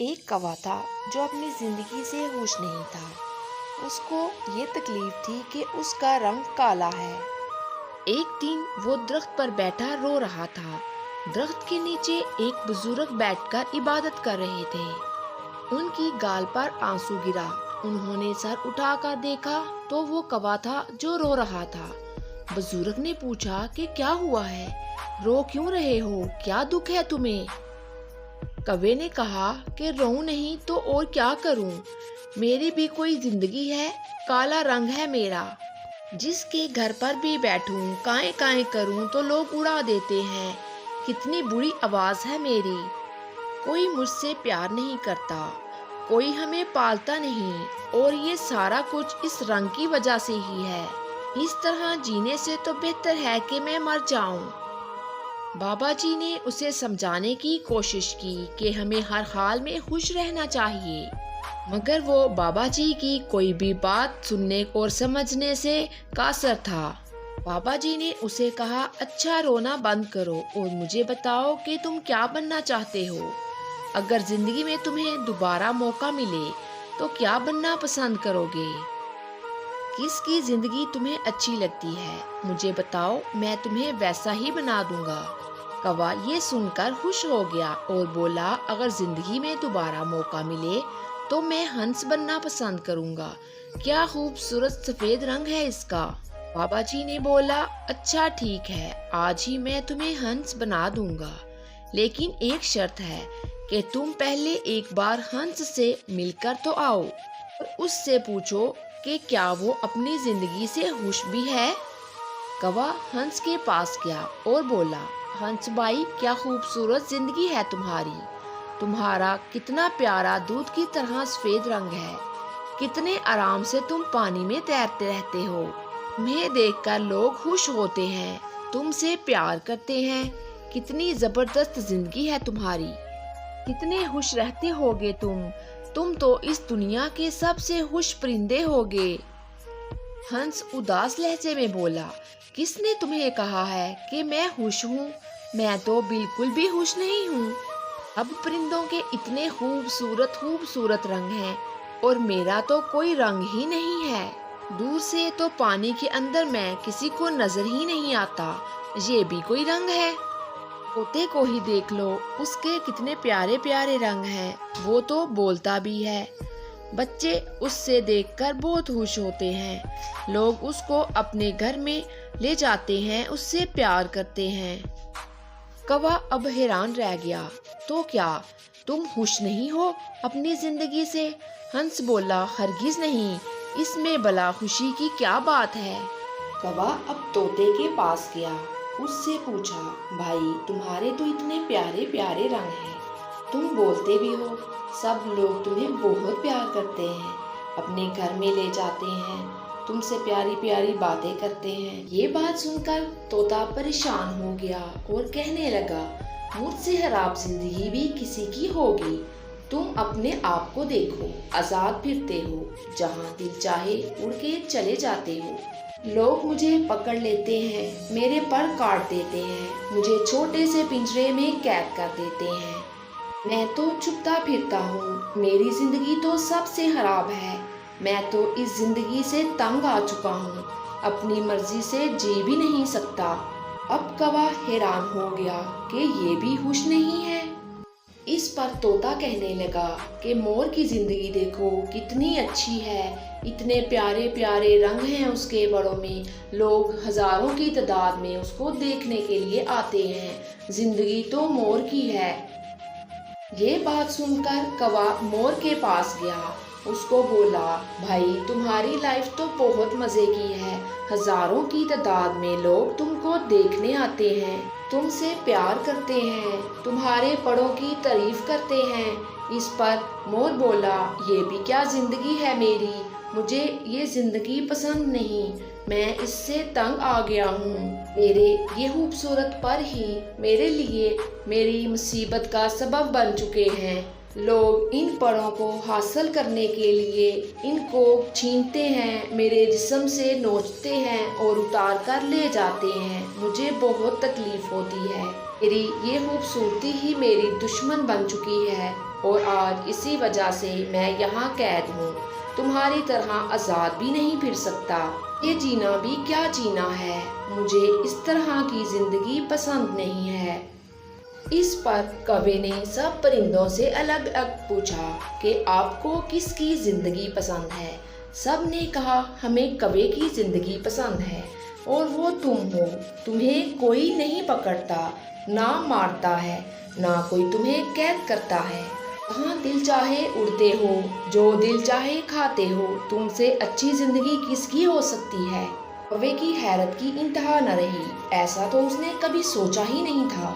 ایک کوا تھا جو اپنی زندگی سے خوش نہیں تھا۔ اس کو یہ تکلیف تھی کہ اس کا رنگ کالا ہے۔ ایک دن وہ درخت پر بیٹھا رو رہا تھا۔ درخت کے نیچے ایک بزرگ بیٹھ کر عبادت کر رہے تھے۔ ان کی گال پر آنسو گرا۔ انہوں نے سر اٹھا کر دیکھا تو وہ کوا تھا جو رو رہا تھا۔ بزرگ نے پوچھا کہ کیا ہوا ہے؟ رو کیوں رہے ہو؟ کیا دکھ ہے تمہیں؟ کوے نے کہا کہ رو نہیں تو اور کیا کروں؟ میری بھی کوئی زندگی ہے، کالا رنگ ہے میرا۔ جس کے گھر پر بھی بیٹھوں، کائیں کائیں کروں تو لوگ اڑا دیتے ہیں۔ کتنی بری آواز ہے میری۔ کوئی مجھ سے پیار نہیں کرتا، کوئی ہمیں پالتا نہیں، اور یہ سارا کچھ اس رنگ کی وجہ سے ہی ہے۔ اس طرح جینے سے تو بہتر ہے کہ میں مر جاؤں۔ بابا جی نے اسے سمجھانے کی کوشش کی کہ ہمیں ہر حال میں خوش رہنا چاہیے، مگر وہ بابا جی کی کوئی بھی بات سننے اور سمجھنے سے قاصر تھا۔ بابا جی نے اسے کہا، اچھا رونا بند کرو اور مجھے بتاؤ کہ تم کیا بننا چاہتے ہو؟ اگر زندگی میں تمہیں دوبارہ موقع ملے تو کیا بننا پسند کرو گے؟ کس کی زندگی تمہیں اچھی لگتی ہے؟ مجھے بتاؤ، میں تمہیں ویسا ہی بنا دوں گا۔ کوا یہ سن کر خوش ہو گیا اور بولا، اگر زندگی میں دوبارہ موقع ملے تو میں ہنس بننا پسند کروں گا۔ کیا خوبصورت سفید رنگ ہے اس کا۔ بابا جی نے بولا، اچھا ٹھیک ہے، آج ہی میں تمہیں ہنس بنا دوں گا، لیکن ایک شرط ہے کہ تم پہلے ایک بار ہنس سے مل کر تو آؤ اور اس سے پوچھو کہ کیا وہ اپنی زندگی سے خوش بھی ہے۔ کوا ہنس کے پاس گیا اور بولا، ہنس بھائی، کیا خوبصورت زندگی ہے تمہاری۔ تمہارا کتنا پیارا دودھ کی طرح سفید رنگ ہے۔ کتنے آرام سے تم پانی میں تیرتے رہتے ہو۔ تمہیں دیکھ کر لوگ خوش ہوتے ہیں، تم سے پیار کرتے ہیں۔ کتنی زبردست زندگی ہے تمہاری۔ کتنے خوش رہتے ہوگے تم تو اس دنیا کے سب سے خوش پرندے ہوگے۔ ہنس اداس لہجے میں بولا، کس نے تمہیں کہا ہے کہ میں خوش ہوں؟ میں تو بالکل بھی خوش نہیں ہوں۔ اب پرندوں کے اتنے خوبصورت رنگ ہیں اور میرا تو کوئی رنگ ہی نہیں ہے۔ دور سے تو پانی کے اندر میں کسی کو نظر ہی نہیں آتا، یہ بھی کوئی رنگ ہے؟ طوطے کو ہی دیکھ لو، اس کے کتنے پیارے پیارے رنگ ہیں، وہ تو بولتا بھی ہے۔ بچے اس سے دیکھ کر بہت خوش ہوتے ہیں، لوگ اس کو اپنے گھر میں لے جاتے ہیں، اس سے پیار کرتے ہیں۔ کوا اب حیران رہ گیا، تو کیا تم خوش نہیں ہو اپنی زندگی سے؟ ہنس بولا، ہرگز نہیں، اس میں بلا خوشی کی کیا بات ہے؟ کوا اب طوطے کے پاس گیا، اس سے پوچھا، بھائی تمہارے تو اتنے پیارے پیارے رنگ ہیں، تم بولتے بھی ہو، سب لوگ تمہیں بہت پیار کرتے ہیں، اپنے گھر میں لے جاتے ہیں، تم سے پیاری پیاری باتیں کرتے ہیں۔ یہ بات سن کر طوطا پریشان ہو گیا اور کہنے لگا، مجھ سے خراب زندگی بھی کسی کی ہوگی۔ تم اپنے آپ کو دیکھو، آزاد پھرتے ہو، جہاں دل چاہے اڑ کے چلے جاتے ہو۔ لوگ مجھے پکڑ لیتے ہیں، میرے پر کاٹ دیتے ہیں، مجھے چھوٹے سے پنجرے میں قید کر دیتے ہیں۔ میں تو چھپتا پھرتا ہوں، میری زندگی تو سب سے خراب ہے۔ میں تو اس زندگی سے تنگ آ چکا ہوں، اپنی مرضی سے جی بھی نہیں سکتا۔ اب کوا حیران ہو گیا کہ یہ بھی خوش نہیں ہے۔ اس پر طوطا کہنے لگا کہ مور کی زندگی دیکھو، کتنی اچھی ہے، اتنے پیارے پیارے رنگ ہیں اس کے بڑوں میں، لوگ ہزاروں کی تعداد میں اس کو دیکھنے کے لیے آتے ہیں، زندگی تو مور کی ہے۔ یہ بات سن کر کوا مور کے پاس گیا، اس کو بولا، بھائی تمہاری لائف تو بہت مزے کی ہے، ہزاروں کی تعداد میں لوگ تم کو دیکھنے آتے ہیں، تم سے پیار کرتے ہیں، تمہارے پروں کی تعریف کرتے ہیں۔ اس پر مور بولا، یہ بھی کیا زندگی ہے میری، مجھے یہ زندگی پسند نہیں، میں اس سے تنگ آ گیا ہوں۔ میرے یہ خوبصورت پر ہی میرے لیے میری مصیبت کا سبب بن چکے ہیں۔ لوگ ان پروں کو حاصل کرنے کے لیے ان کو چھینتے ہیں، میرے جسم سے نوچتے ہیں اور اتار کر لے جاتے ہیں، مجھے بہت تکلیف ہوتی ہے۔ میری یہ خوبصورتی ہی میری دشمن بن چکی ہے۔ اور آج اسی وجہ سے میں یہاں قید ہوں، تمہاری طرح آزاد بھی نہیں پھر سکتا۔ یہ جینا بھی کیا جینا ہے، مجھے اس طرح کی زندگی پسند نہیں ہے۔ اس پر کوے نے سب پرندوں سے الگ الگ پوچھا کہ آپ کو کس کی زندگی پسند ہے۔ سب نے کہا ہمیں کوے کی زندگی پسند ہے، اور وہ تم ہو، تمہیں کوئی نہیں پکڑتا، نہ مارتا ہے، نہ کوئی تمہیں قید کرتا ہے، جہاں دل چاہے اڑتے ہو، جو دل چاہے کھاتے ہو، تم سے اچھی زندگی کس کی ہو سکتی ہے۔ کوے کی حیرت کی انتہا نہ رہی، ایسا تو اس نے کبھی سوچا ہی نہیں تھا۔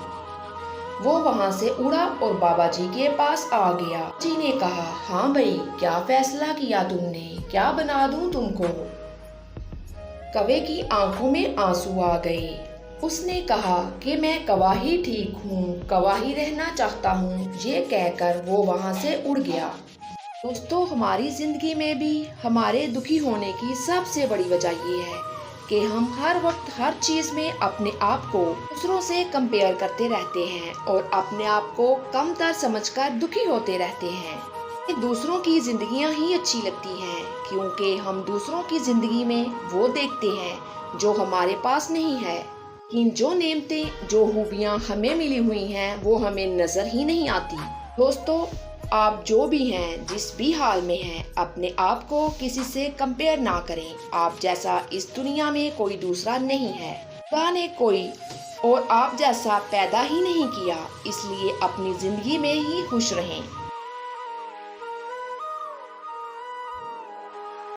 وہ وہاں سے اڑا اور بابا جی کے پاس آ گیا۔ جی نے کہا ہاں بھائی، کیا فیصلہ کیا تم نے، کیا بنا دوں تم کو؟ کوے کی آنکھوں میں آنسو آ گئے۔ اس نے کہا کہ میں کوا ہی ٹھیک ہوں، کوا ہی رہنا چاہتا ہوں۔ یہ کہہ کر وہ وہاں سے اڑ گیا۔ دوستو، ہماری زندگی میں بھی ہمارے دکھی ہونے کی سب سے بڑی وجہ یہ ہے کہ ہم ہر وقت ہر چیز میں اپنے آپ کو دوسروں سے کمپیئر کرتے رہتے ہیں اور اپنے آپ کو کم تر سمجھ کر دکھی ہوتے رہتے ہیں۔ دوسروں کی زندگیاں ہی اچھی لگتی ہیں کیونکہ ہم دوسروں کی زندگی میں وہ دیکھتے ہیں جو ہمارے پاس نہیں ہے، لیکن جو نعمتیں، جو خوبیاں ہمیں ملی ہوئی ہیں وہ ہمیں نظر ہی نہیں آتی۔ دوستو، آپ جو بھی ہیں، جس بھی حال میں ہیں، اپنے آپ کو کسی سے کمپیئر نہ کریں۔ آپ جیسا اس دنیا میں کوئی دوسرا نہیں ہے، خدا نے کوئی اور آپ جیسا پیدا ہی نہیں کیا، اس لیے اپنی زندگی میں ہی خوش رہیں۔